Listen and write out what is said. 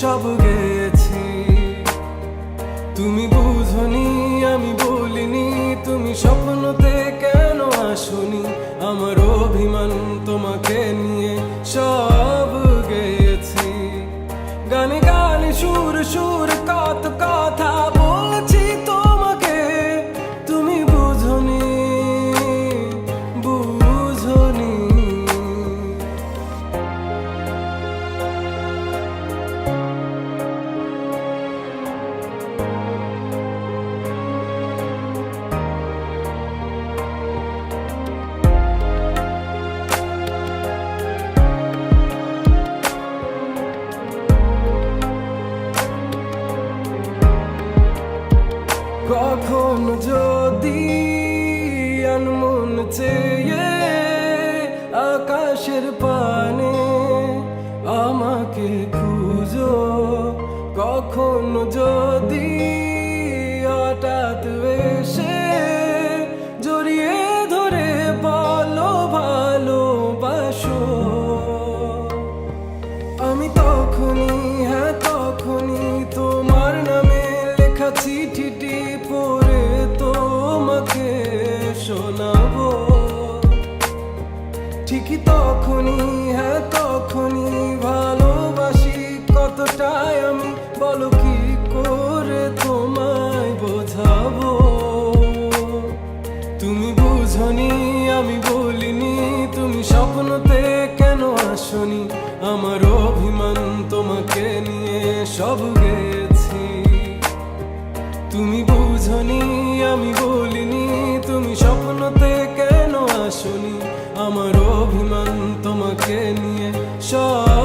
সব গেয়েছি। তুমি বুঝনি আমি বলিনি, তুমি স্বপ্নতে কেন আসনি, আমার অভিমান তোমাকে নিয়ে সব গেয়েছি। গানে গানে সুর সুর কত কথা বলছি তোমাকে, তুমি বুঝনি বুঝনি। কখনো যদি আনমন চেয়ে আকাশের পানে আমাকে খুঁজো, কখনো যদি হঠাৎ এসে জড়িয়ে ধরে বলো ভালোবাসো, আমি তখনই হ্যাঁ তখনই তোমার নামে লেখা চিঠিটি পড়ে তোমাকে শোনাবো। ঠিকই তখনই হ্যাঁ তখনই ভালোবাসি কতটাই আমি, বলো কি করে তোমায় বোঝাবো। তুমি বুঝনি আমি বলিনি, তুমি স্বপ্নতে কেন আসনি, আমার অভিমান তোমাকে নিয়ে সব গেছি। তুমি বুঝনি আমি বলিনি, তুমি স্বপ্নতে কেন আসনি, আমার অভিমান তোমাকে নিয়ে সব